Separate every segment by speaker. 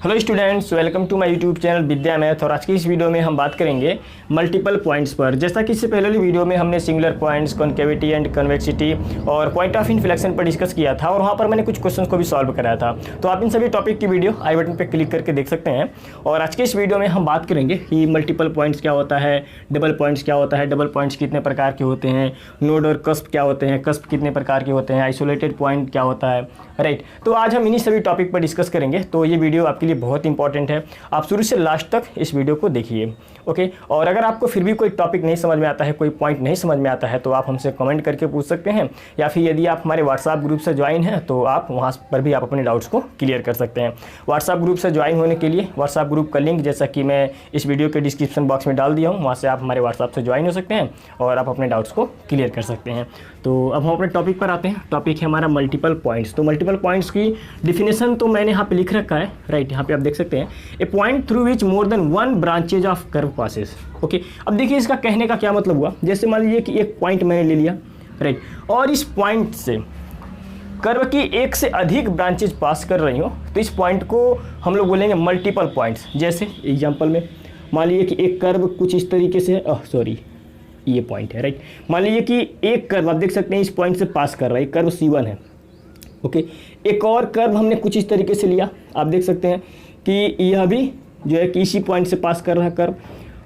Speaker 1: Hello students, welcome to my YouTube channel Vidya math. और आज की इस वीडियो में हम बात करेंगे मल्टीपल पॉइंट्स पर। जैसा कि इससे पहले वाली वीडियो में हमने singular points, concavity and convexity और पॉइंट ऑफ इनफ्लेक्शन पर डिस्कस किया था और वहाँ पर मैंने कुछ क्वेश्चंस को भी सॉल्व कराया था। तो आप इन सभी टॉपिक की वीडियो आई बटन पर क्लिक करके देख सकते हैं। और आज के इस वीडियो में हम बात करेंगे कि मल्टीपल पॉइंट्स क्या होता है, डबल पॉइंट्स क्या होता है, डबल पॉइंट्स कितने प्रकार के होते हैं, नोड और कस्प क्या होते हैं, कस्प कितने प्रकार के होते हैं, आइसोलेटेड पॉइंट क्या होता है, राइट। तो आज हम इन्हीं सभी टॉपिक पर डिस्कस करेंगे। तो ये वीडियो आपके लिए बहुत इंपॉर्टेंट है, आप शुरू से लास्ट तक इस वीडियो को देखिए, ओके। और अगर आपको फिर भी कोई टॉपिक नहीं समझ में आता है, कोई पॉइंट नहीं समझ में आता है, तो आप हमसे कमेंट करके पूछ सकते हैं, या फिर यदि आप हमारे व्हाट्सएप ग्रुप से ज्वाइन हैं तो आप वहाँ पर भी आप अपने डाउट्स को क्लियर कर सकते हैं। व्हाट्सएप ग्रुप से ज्वाइन होने के लिए व्हाट्सएप ग्रुप का लिंक जैसा कि मैं इस वीडियो के डिस्क्रिप्शन बॉक्स में डाल दिया हूँ, वहाँ से आप हमारे व्हाट्सएप से ज्वाइन हो सकते हैं और आप अपने डाउट्स को क्लियर कर सकते हैं। तो अब हम अपने टॉपिक पर आते हैं। टॉपिक है हमारा मल्टीपल पॉइंट्स। तो मल्टीपल पॉइंट्स की डिफिनेशन तो मैंने यहाँ पे लिख रखा है, राइट। यहाँ पे आप देख सकते हैं, a point through which more than one branches of curve passes, okay. अब देखिए इसका कहने का क्या मतलब हुआ। जैसे मान लीजिए कि एक पॉइंट मैंने ले लिया, राइट, और इस पॉइंट से कर्व की एक से अधिक ब्रांचेज पास कर रही हो, तो इस पॉइंट को हम लोग बोलेंगे मल्टीपल पॉइंट्स। जैसे एग्जांपल में मान लीजिए कि एक कर्व कुछ इस तरीके से है, ये पॉइंट है, राइट। मान लीजिए कि एक कर्व आप देख सकते हैं इस पॉइंट से पास कर रहा है, कर्व C1 है, ओके। एक और कर्व हमने कुछ इस तरीके से लिया, आप देख सकते हैं कि यह भी जो है कि इसी पॉइंट से पास कर रहा है कर्व,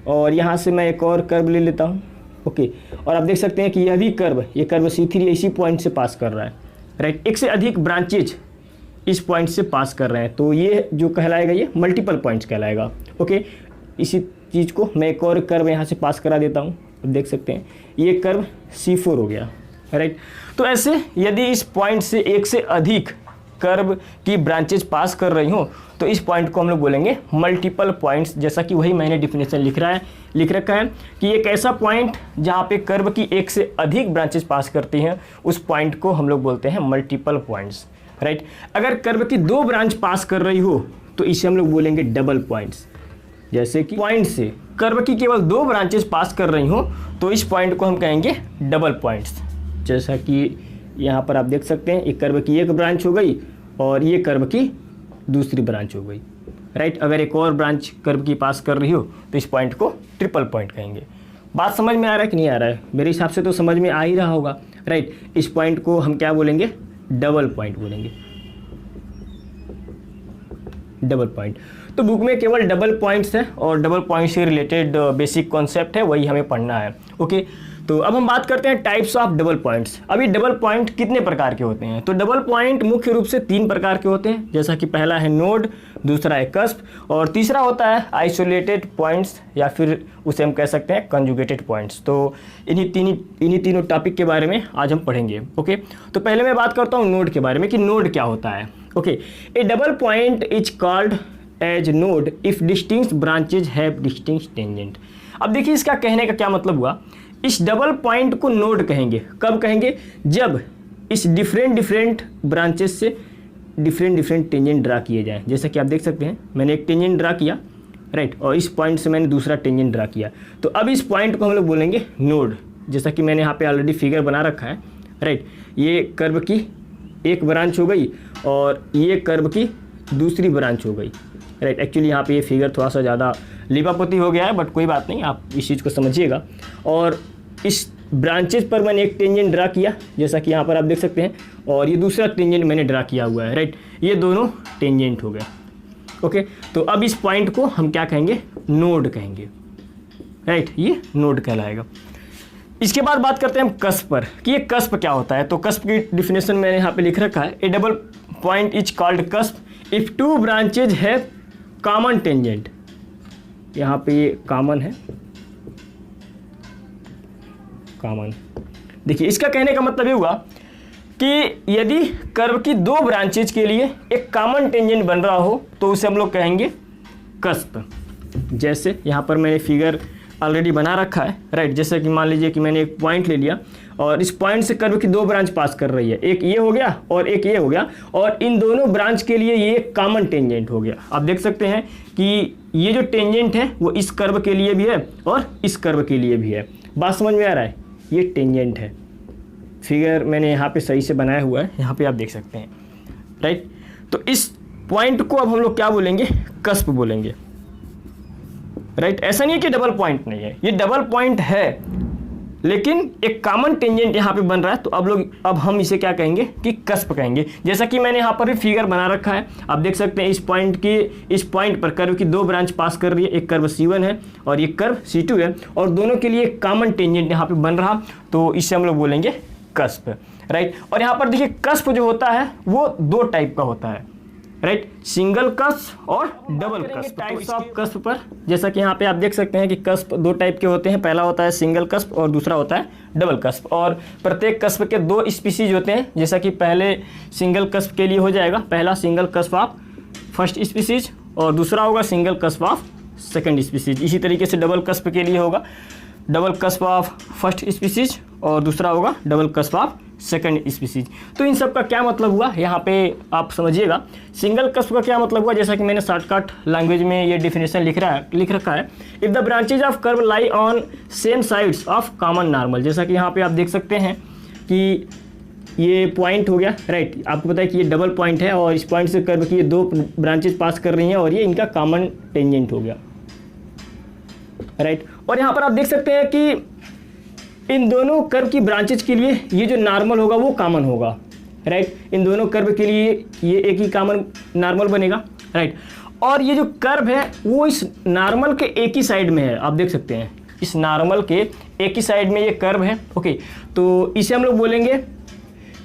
Speaker 1: और यहाँ से मैं एक और कर्व ले लेता हूँ, ओके। और आप देख सकते हैं कि यह भी कर्व, ये कर्व C3 इसी पॉइंट से पास कर रहा है, राइट। एक से अधिक ब्रांचेज इस पॉइंट से पास कर रहे हैं, तो ये जो कहलाएगा ये मल्टीपल पॉइंट्स कहलाएगा, ओके। इसी चीज़ को मैं एक और कर्व यहाँ से पास करा देता हूँ, देख सकते हैं ये कर्व C4 हो गया, राइट। तो ऐसे यदि इस पॉइंट से एक से अधिक कर्व की ब्रांचेज पास कर रही हो, तो इस पॉइंट को हम लोग बोलेंगे मल्टीपल पॉइंट्स। जैसा कि वही मैंने डिफिनेशन लिख रखा है कि एक ऐसा पॉइंट जहाँ पे कर्व की एक से अधिक ब्रांचेज पास करती हैं, उस पॉइंट को हम लोग बोलते हैं मल्टीपल पॉइंट्स, राइट। अगर कर्व की दो ब्रांच पास कर रही हो तो इसे हम लोग बोलेंगे डबल पॉइंट्स। जैसे कि पॉइंट से कर्व की केवल दो ब्रांचेस पास कर रही हो, तो इस पॉइंट को हम कहेंगे डबल पॉइंट्स। जैसा कि यहाँ पर आप देख सकते हैं, एक कर्व की एक ब्रांच हो गई और ये कर्व की दूसरी ब्रांच हो गई, राइट। अगर एक और ब्रांच कर्व की पास कर रही हो तो इस पॉइंट को ट्रिपल पॉइंट कहेंगे। बात समझ में आ रहा है कि नहीं आ रहा है? मेरे हिसाब से तो समझ में आ ही रहा होगा, राइट। इस पॉइंट को हम क्या बोलेंगे? डबल पॉइंट बोलेंगे, डबल पॉइंट। तो बुक में केवल डबल पॉइंट्स है और डबल पॉइंट से रिलेटेड बेसिक कॉन्सेप्ट है, वही हमें पढ़ना है, ओके। तो अब हम बात करते हैं टाइप्स ऑफ डबल पॉइंट्स। अभी डबल पॉइंट कितने प्रकार के होते हैं? तो डबल पॉइंट मुख्य रूप से तीन प्रकार के होते हैं। जैसा कि पहला है नोड, दूसरा है कस्प और तीसरा होता है आइसोलेटेड पॉइंट्स, या फिर उसे हम कह सकते हैं कंजुगेटेड पॉइंट्स। तो इन्हीं तीनों टॉपिक के बारे में आज हम पढ़ेंगे, ओके। तो पहले मैं बात करता हूँ नोड के बारे में कि नोड क्या होता है, okay. A double point is called as node if distinct branches have distinct tangent. अब देखिए इसका कहने का क्या मतलब हुआ। इस डबल पॉइंट को नोड कहेंगे, कब कहेंगे? जब इस डिफरेंट ब्रांचेस से डिफरेंट टेंजेंट ड्रा किए जाएं। जैसा कि आप देख सकते हैं, मैंने एक टेंजेंट ड्रा किया, राइट, और इस पॉइंट से मैंने दूसरा टेंजेंट ड्रा किया, तो अब इस पॉइंट को हम लोग बोलेंगे नोड। जैसा कि मैंने यहाँ पे ऑलरेडी फिगर बना रखा है, राइट। ये कर्व की एक ब्रांच हो गई और ये कर्व की दूसरी ब्रांच हो गई, राइट। एक्चुअली यहाँ पे ये फिगर थोड़ा सा ज़्यादा लिपापोती हो गया है, बट कोई बात नहीं, आप इस चीज़ को समझिएगा। और इस ब्रांचेज पर मैंने एक टेंजेंट ड्रा किया, जैसा कि यहाँ पर आप देख सकते हैं, और ये दूसरा टेंजेंट मैंने ड्रा किया हुआ है, राइट। ये दोनों टेंजेंट हो गए, ओके। तो अब इस पॉइंट को हम क्या कहेंगे? नोड कहेंगे, राइट। ये नोड कहलाएगा। इसके बाद बात करते हैं हम कस्प पर कि ये कस्प क्या होता है। तो कस्प की डिफिनेशन मैंने यहाँ पे लिख रखा है। ए double point is called cusp if two branches है कॉमन टेंजेंट। यहाँ पे ये कॉमन है, कॉमन। देखिए इसका कहने का मतलब ये हुआ कि यदि कर्व की दो ब्रांचेज के लिए एक कॉमन टेंजेंट बन रहा हो तो उसे हम लोग कहेंगे कस्प। जैसे यहाँ पर मैंने फिगर ऑलरेडी बना रखा है, राइट। जैसे कि मान लीजिए कि मैंने एक पॉइंट ले लिया और इस पॉइंट से कर्व की दो ब्रांच पास कर रही है, एक ये हो गया और एक ये हो गया, और इन दोनों ब्रांच के लिए ये कॉमन टेंजेंट हो गया। आप देख सकते हैं कि ये जो टेंजेंट है वो इस कर्व के लिए भी है और इस कर्व के लिए भी है। बात समझ में आ रहा है? ये टेंजेंट है। फिगर मैंने यहाँ पे सही से बनाया हुआ है, यहाँ पे आप देख सकते हैं, राइट। तो इस पॉइंट को अब हम लोग क्या बोलेंगे, कस्प बोलेंगे, राइट। ऐसा नहीं है कि डबल पॉइंट नहीं है, ये डबल पॉइंट है, लेकिन एक कॉमन टेंजेंट यहाँ पे बन रहा है, तो अब हम इसे क्या कहेंगे कि कस्प कहेंगे। जैसा कि मैंने यहाँ पर भी फिगर बना रखा है, आप देख सकते हैं इस पॉइंट पर कर्व की दो ब्रांच पास कर रही है, एक कर्व C1 है और एक कर्व C2 है, और दोनों के लिए एक कॉमन टेंजेंट यहाँ पे बन रहा, तो इसे हम लोग बोलेंगे कस्प, राइट। और यहाँ पर देखिए कस्प जो होता है वो दो टाइप का होता है, राइट, सिंगल कस्प और double cusp. Types of cusp पर जैसा कि यहाँ पे आप देख सकते हैं कि कस्प दो टाइप के होते हैं, पहला होता है सिंगल कस्प और दूसरा होता है डबल कस्प। और प्रत्येक कस्प के दो स्पीसीज होते हैं, जैसा कि पहले सिंगल कस्प के लिए हो जाएगा, पहला single cusp of first species और दूसरा होगा single cusp of second species. इसी तरीके से डबल कस्प के लिए होगा double cusp of first species और दूसरा होगा double cusp of second species. तो इन सब का क्या मतलब हुआ यहाँ पे आप समझिएगा। सिंगल कस्प का क्या मतलब हुआ, जैसा कि मैंने शॉर्टकट लैंग्वेज में ये डिफिनेशन लिख रखा है, if the branches of curve lie on same sides of common normal. जैसा कि यहाँ पे आप देख सकते हैं कि ये पॉइंट हो गया, राइट। आपको पता है कि ये डबल पॉइंट है और इस पॉइंट से कर्व की ये दो ब्रांचेज पास कर रही हैं और ये इनका कॉमन टेंजेंट हो गया, राइट। और यहाँ पर आप देख सकते हैं कि इन दोनों कर्व की ब्रांचेज के लिए ये जो नॉर्मल होगा वो कॉमन होगा, राइट। इन दोनों कर्व के लिए ये एक ही कॉमन नॉर्मल बनेगा, राइट। और ये जो कर्व है वो इस नॉर्मल के एक ही साइड में है, आप देख सकते हैं इस नॉर्मल के एक ही साइड में ये कर्व है, ओके। तो इसे हम लोग बोलेंगे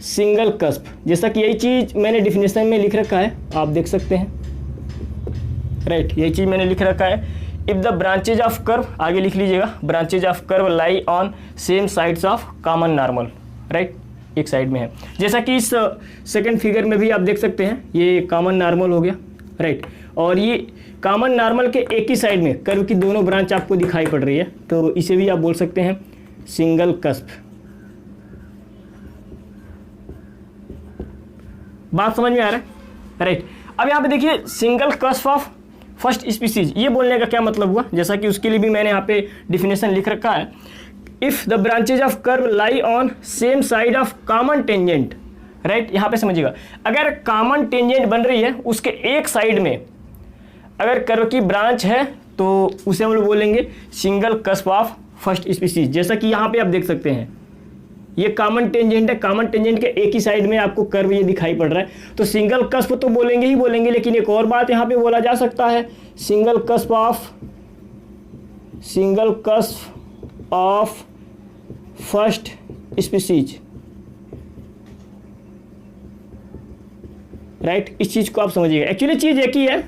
Speaker 1: सिंगल कस्प। जैसा कि यही चीज़ मैंने डिफिनेशन में लिख रखा है, आप देख सकते हैं, राइट। यही चीज़ मैंने लिख रखा है, if the branches of curve, आगे लिख लीजिएगा, branches of curve lie on same sides of common normal, right, एक साइड में है। जैसा कि इस सेकंड फिगर में भी आप देख सकते हैं ये कॉमन नॉर्मल हो गया, राइट। और ये कॉमन नॉर्मल के एक ही साइड में कर्व की दोनों ब्रांच आपको दिखाई पड़ रही है, तो इसे भी आप बोल सकते हैं सिंगल कस्प। बात समझ में आ रहा है, राइट। अब यहाँ पे देखिए single cusp of first species, ये बोलने का क्या मतलब हुआ, जैसा कि उसके लिए भी मैंने यहाँ पे डिफिनेशन लिख रखा है, if the branches of curve lie on same side of common tangent, right. यहाँ पे समझिएगा, अगर कॉमन टेंजेंट बन रही है उसके एक साइड में अगर कर्व की ब्रांच है तो उसे हम लोग बोलेंगे single cusp of first species. जैसा कि यहाँ पे आप देख सकते हैं ये कॉमन टेंजेंट है, कॉमन टेंजेंट के एक ही साइड में आपको कर्व ये दिखाई पड़ रहा है, तो सिंगल कस्प तो बोलेंगे ही बोलेंगे, लेकिन एक और बात यहाँ पे बोला जा सकता है, single cusp of first species, right. इस चीज़ को आप समझिएगा, एक्चुअली चीज़ एक ही है,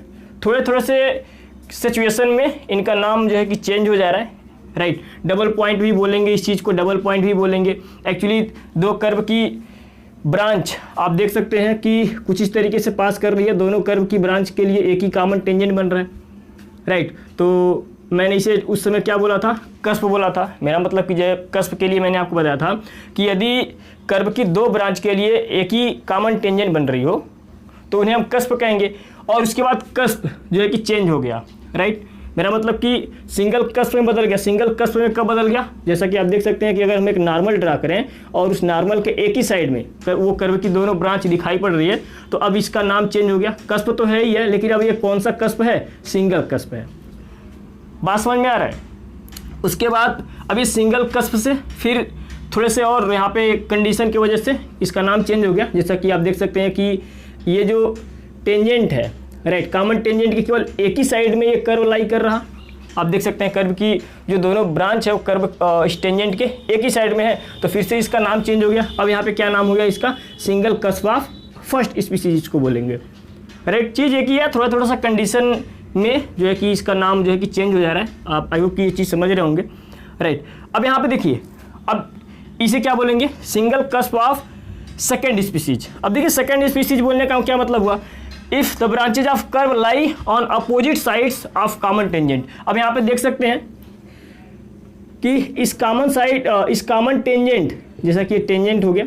Speaker 1: थोड़े से सिचुएशन में इनका नाम जो है कि चेंज हो जा रहा है, राइट। डबल पॉइंट भी बोलेंगे, इस चीज़ को डबल पॉइंट भी बोलेंगे। एक्चुअली दो कर्व की ब्रांच आप देख सकते हैं कि कुछ इस तरीके से पास कर रही है, दोनों कर्व की ब्रांच के लिए एक ही कॉमन टेंजेंट बन रहा है, राइट। तो मैंने इसे उस समय क्या बोला था, कस्प बोला था। मेरा मतलब कि जब कस्प के लिए मैंने आपको बताया था कि यदि कर्व की दो ब्रांच के लिए एक ही कॉमन टेंजेंट बन रही हो तो उन्हें हम कस्प कहेंगे, और उसके बाद कस्प जो है कि चेंज हो गया, राइट। मेरा मतलब कि सिंगल कस्प में बदल गया। सिंगल कस्प में कब बदल गया, जैसा कि आप देख सकते हैं कि अगर हम एक नॉर्मल ड्रा करें और उस नॉर्मल के एक ही साइड में वो कर्व की दोनों ब्रांच दिखाई पड़ रही है, तो अब इसका नाम चेंज हो गया। कस्प तो है ही है, लेकिन अब ये कौन सा कस्प है, सिंगल कस्प है। बात समझ में आ रहा है। उसके बाद अब इस सिंगल कस्प से फिर थोड़े से और यहाँ पे कंडीशन की वजह से इसका नाम चेंज हो गया। जैसा कि आप देख सकते हैं कि ये जो टेंजेंट है, राइट, कॉमन टेंजेंट की केवल एक ही साइड में ये कर्व लाई कर रहा, आप देख सकते हैं कर्व की जो दोनों ब्रांच है वो कर्व इस टेंजेंट के एक ही साइड में है, तो फिर से इसका नाम चेंज हो गया। अब यहाँ पे क्या नाम हो गया इसका, single cusp of first species इसको बोलेंगे, राइट। चीज़ एक ही है, थोड़ा सा कंडीशन में जो है कि इसका नाम जो है कि चेंज हो जा रहा है। आप आई होप कि ये चीज़ समझ रहे होंगे, राइट। अब यहाँ पे देखिए, अब इसे क्या बोलेंगे, single cusp of second species. अब देखिए सेकेंड स्पीसीज बोलने का क्या मतलब हुआ, if the branches of curve lie on opposite sides of common tangent. अब यहाँ पे देख सकते हैं कि इस कॉमन टेंजेंट, जैसा कि टेंजेंट हो गया,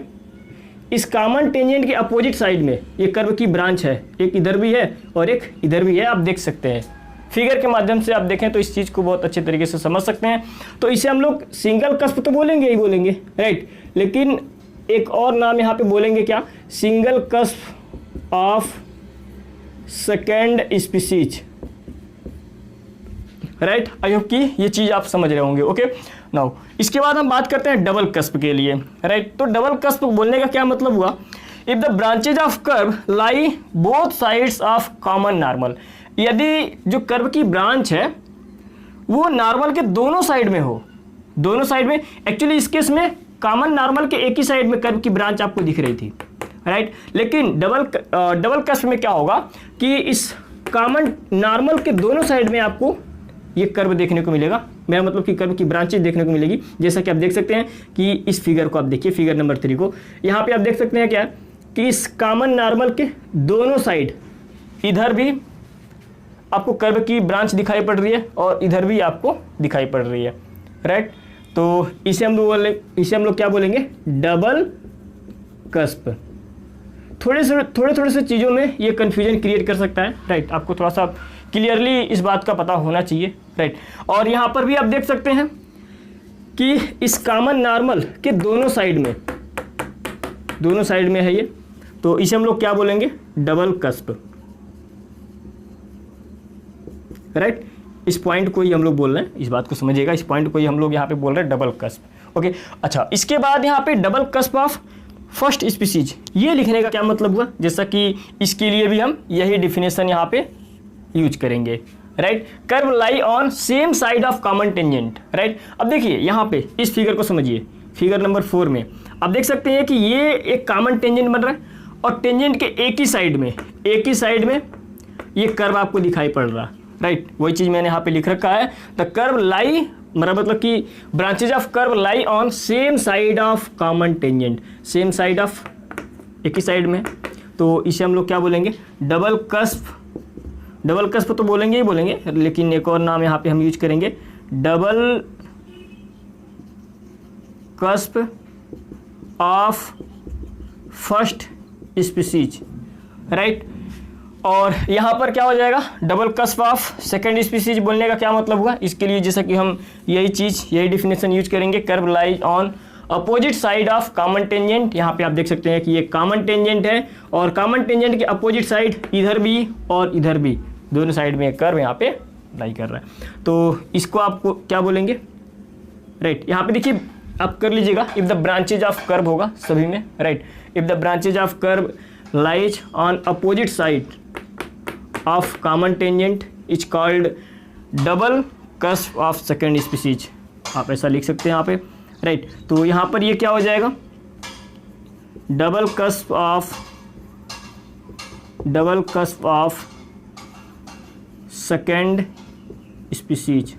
Speaker 1: इस कॉमन टेंजेंट के अपोजिट साइड में ये कर्व की ब्रांच है, एक इधर भी है और एक इधर भी है, आप देख सकते हैं। फिगर के माध्यम से आप देखें तो इस चीज़ को बहुत अच्छे तरीके से समझ सकते हैं। तो इसे हम लोग सिंगल कस्प तो बोलेंगे ही बोलेंगे, राइट, लेकिन एक और नाम यहाँ पे बोलेंगे क्या, single cusp of second species, right. I hope कि ये चीज़ आप समझ रहे होंगे। ओके नाउ इसके बाद हम बात करते हैं डबल कस्प के लिए, राइट। तो डबल कस्प बोलने का क्या मतलब हुआ, if the branches of curve lie both sides of common normal, यदि जो कर्व की ब्रांच है वो नॉर्मल के दोनों साइड में हो, दोनों साइड में, एक्चुअली इस केस में कॉमन नॉर्मल के एक ही साइड में कर्व की ब्रांच आपको दिख रही थी, राइट। लेकिन डबल कस्प में क्या होगा कि इस कॉमन नॉर्मल के दोनों साइड में आपको ये कर्व देखने को मिलेगा, मेरा मतलब कि कर्व की ब्रांचेज देखने को मिलेगी। जैसा कि आप देख सकते हैं कि इस फिगर को आप देखिए, फिगर नंबर 3 को, यहाँ पे आप देख सकते हैं क्या कि इस कॉमन नॉर्मल के दोनों साइड, इधर भी आपको कर्व की ब्रांच दिखाई पड़ रही है और इधर भी आपको दिखाई पड़ रही है, राइट। तो इसे हम लोग क्या बोलेंगे, डबल कस्प। थोड़े से चीज़ों में ये कन्फ्यूजन क्रिएट कर सकता है, राइट। आपको थोड़ा सा क्लियरली इस बात का पता होना चाहिए, राइट। और यहाँ पर भी आप देख सकते हैं कि इस कॉमन नॉर्मल के दोनों साइड में है ये, तो इसे हम लोग क्या बोलेंगे, डबल कस्प, राइट। इस पॉइंट को ही हम लोग बोल रहे हैं, इस बात को समझिएगा, इस पॉइंट को ही हम लोग यहाँ पे बोल रहे हैं डबल कस्प। ओके अच्छा, इसके बाद यहाँ पे double cusp of first species, ये लिखने का क्या मतलब हुआ, जैसा कि इसके लिए भी हम यही डिफिनेशन यहाँ पे यूज करेंगे, right. Curve lie on same side of common tangent, right. अब देखिए यहाँ पे इस फिगर को समझिए, फिगर नंबर 4 में आप देख सकते हैं कि ये एक कॉमन टेंजेंट बन रहा है और टेंजेंट के एक ही साइड में ये कर्व आपको दिखाई पड़ रहा है, राइट। वही चीज़ मैंने यहाँ पे लिख रखा है, द कर्व लाई, मेरा मतलब कि branches of curve lie on same side of common tangent, same side of, एक ही साइड में, तो इसे हम लोग क्या बोलेंगे, डबल कस्प। डबल कस्प तो बोलेंगे ही बोलेंगे, लेकिन एक और नाम यहाँ पे हम यूज करेंगे, double cusp of first species, right. और यहाँ पर क्या हो जाएगा, double cusp of second species बोलने का क्या मतलब हुआ, इसके लिए जैसा कि हम यही डिफिनेशन यूज करेंगे, curve lies on opposite side of common tangent. यहाँ पे आप देख सकते हैं कि ये कॉमन टेंजेंट है और कॉमन टेंजेंट के अपोजिट साइड इधर भी और इधर भी, दोनों साइड में कर्व यहाँ पे लाई कर रहा है, तो इसको आपको क्या बोलेंगे, राइट। यहाँ पे देखिए आप कर लीजिएगा, if the branches of curve होगा सभी में, right. If the branches of curve lies on opposite side of common tangent is called double cusp of second species, आप ऐसा लिख सकते हैं यहाँ पे, राइट। तो यहाँ पर ये क्या हो जाएगा, double cusp of second species,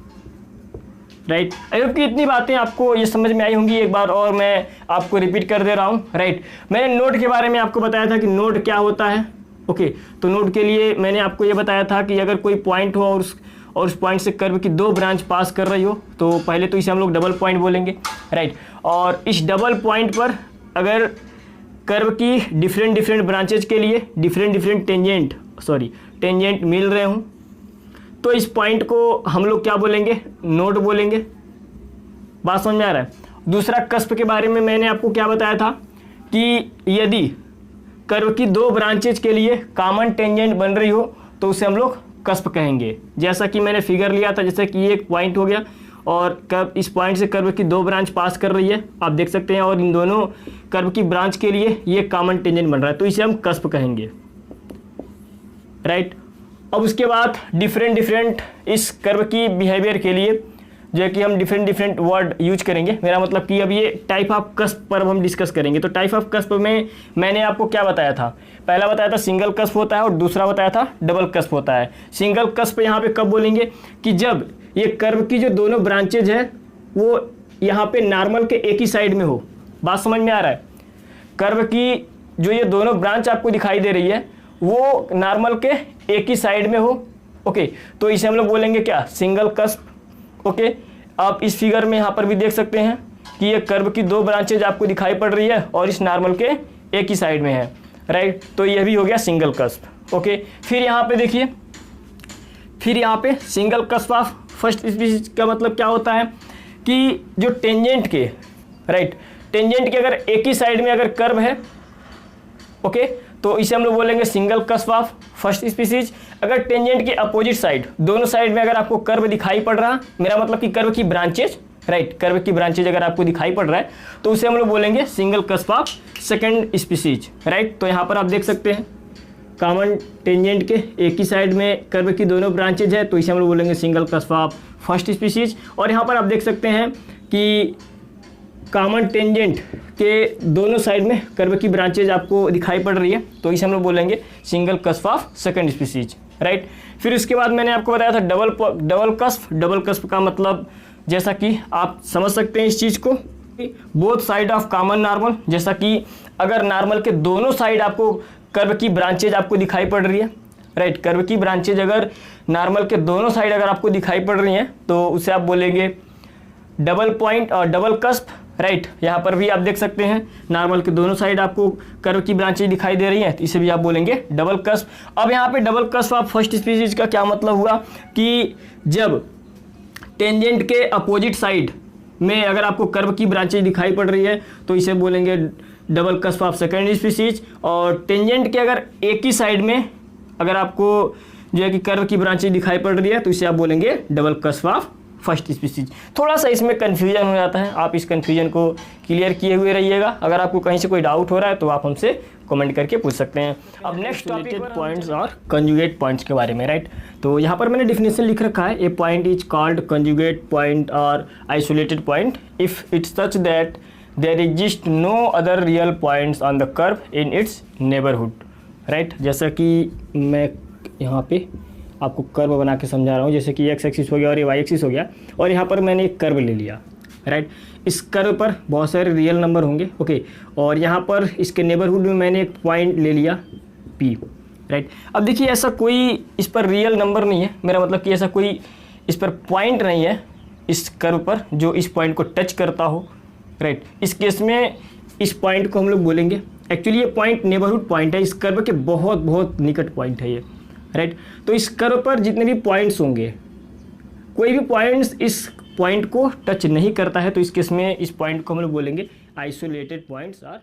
Speaker 1: right. I hope कि इतनी बातें आपको ये समझ में आई होंगी। एक बार और मैं आपको रिपीट कर दे रहा हूँ, राइट। मैंने नोड के बारे में आपको बताया था कि नोड क्या होता है, ओके। तो नोड के लिए मैंने आपको ये बताया था कि अगर कोई पॉइंट हो और उस पॉइंट से कर्व की 2 ब्रांच पास कर रही हो, तो पहले तो इसे हम लोग डबल पॉइंट बोलेंगे, राइट। और इस डबल पॉइंट पर अगर कर्व की डिफरेंट ब्रांचेज के लिए डिफरेंट टेंजेंट मिल रहे हों, तो इस पॉइंट को हम लोग क्या बोलेंगे, नोड बोलेंगे। बात समझ में आ रहा है। दूसरा कस्प के बारे में मैंने आपको क्या बताया था कि यदि कर्व की 2 ब्रांचेज के लिए कॉमन टेंजेंट बन रही हो तो उसे हम लोग कस्प कहेंगे। जैसा कि मैंने फिगर लिया था, जैसे कि ये एक पॉइंट हो गया और कर्व, इस पॉइंट से कर्व की 2 ब्रांच पास कर रही है, आप देख सकते हैं, और इन दोनों कर्व की ब्रांच के लिए ये कॉमन टेंजेंट बन रहा है, तो इसे हम कस्प कहेंगे, राइट। अब उसके बाद डिफरेंट इस कर्व की बिहेवियर के लिए जो है कि हम डिफरेंट वर्ड यूज करेंगे। मेरा मतलब कि अब ये टाइप ऑफ कस्प पर हम डिस्कस करेंगे। तो टाइप ऑफ कस्प में मैंने आपको क्या बताया था, पहला बताया था सिंगल कस्प होता है और दूसरा बताया था डबल कस्प होता है। सिंगल कस्प यहाँ पे कब बोलेंगे कि जब ये कर्व की जो दोनों ब्रांचेज है वो यहाँ पे नॉर्मल के एक ही साइड में हो। बात समझ में आ रहा है। कर्व की जो ये दोनों ब्रांच आपको दिखाई दे रही है वो नॉर्मल के एक ही साइड में हो, ओके। तो इसे हम लोग बोलेंगे क्या, सिंगल कस्प, ओके। आप इस फिगर में यहाँ पर भी देख सकते हैं कि ये कर्व की 2 ब्रांचेज आपको दिखाई पड़ रही है और इस नॉर्मल के एक ही साइड में है, राइट। तो यह भी हो गया सिंगल कस्प, ओके। फिर यहाँ पे देखिए, फिर यहाँ पे single cusp of first species का मतलब क्या होता है कि जो टेंजेंट के, राइट, टेंजेंट के अगर एक ही साइड में अगर कर्व है, ओके, तो इसे हम लोग बोलेंगे single cusp of first species. अगर टेंजेंट के अपोजिट साइड, दोनों साइड में अगर आपको कर्व दिखाई पड़ रहा, मेरा मतलब कि कर्व की ब्रांचेज, राइट, कर्व की ब्रांचेज अगर आपको दिखाई पड़ रहा है तो उसे हम लोग बोलेंगे single cusp of second species, right. तो यहाँ पर आप देख सकते हैं कॉमन टेंजेंट के एक ही साइड में कर्व की दोनों ब्रांचेज है, तो इसे हम लोग बोलेंगे single cusp of first species. और यहाँ पर आप देख सकते हैं कि कॉमन टेंजेंट के दोनों साइड में कर्व की ब्रांचेज आपको दिखाई पड़ रही है, तो इसे हम लोग बोलेंगे single cusp of second species, right. फिर उसके बाद मैंने आपको बताया था डबल कस्प। डबल कस्प का मतलब जैसा कि आप समझ सकते हैं इस चीज़ को, both side of common normal, जैसा कि अगर नॉर्मल के दोनों साइड आपको कर्व की ब्रांचेज आपको दिखाई पड़ रही है, राइट, कर्व की ब्रांचेज अगर नॉर्मल के दोनों साइड अगर आपको दिखाई पड़ रही हैं तो उसे आप बोलेंगे डबल पॉइंट और डबल कस्प, राइट। यहाँ पर भी आप देख सकते हैं नॉर्मल के दोनों साइड आपको कर्व की ब्रांचेज दिखाई दे रही हैं, तो इसे भी आप बोलेंगे डबल कस्प। अब यहाँ पे double cusp of first species का क्या मतलब हुआ कि जब टेंजेंट के अपोजिट साइड में अगर आपको कर्व की ब्रांचेज दिखाई पड़ रही है तो इसे बोलेंगे double cusp of second species. और टेंजेंट के अगर एक ही साइड में अगर आपको जो है कि कर्व की ब्रांचेज दिखाई पड़ रही है तो इसे आप बोलेंगे double cusp of first species. थोड़ा सा इसमें कन्फ्यूजन हो जाता है, आप इस कन्फ्यूजन को क्लियर किए हुए रहिएगा। अगर आपको कहीं से कोई डाउट हो रहा है तो आप हमसे कमेंट करके पूछ सकते हैं। अब नेक्स्ट टॉपिक पॉइंट्स और कंजुगेट पॉइंट्स के बारे में, राइट। तो यहाँ पर मैंने डिफिनेशन लिख रखा है, a point is called conjugate point or isolated point if it's such that there exist no other real points on the curve in its neighbourhood, right. जैसा कि मैं यहाँ पे आपको कर्व बना के समझा रहा हूँ, जैसे कि एक्स एक्सिस हो गया और ये वाई एक्सिस हो गया, और यहाँ पर मैंने एक कर्व ले लिया, राइट। इस कर्व पर बहुत सारे रियल नंबर होंगे, ओके, और यहाँ पर इसके नेबरहुड में मैंने एक पॉइंट ले लिया P, राइट। अब देखिए ऐसा कोई इस पर रियल नंबर नहीं है, मेरा मतलब कि ऐसा कोई इस पर पॉइंट नहीं है इस कर्व पर जो इस पॉइंट को टच करता हो, राइट। इस केस में इस पॉइंट को हम लोग बोलेंगे, एक्चुअली ये पॉइंट नेबरहुड पॉइंट है, इस कर्व के बहुत बहुत निकट पॉइंट है ये, राइट। तो इस कर्व पर जितने भी पॉइंट्स होंगे, कोई भी पॉइंट्स इस पॉइंट को टच नहीं करता है, तो इस केस में इस पॉइंट को हम लोग बोलेंगे आइसोलेटेड पॉइंट्स आर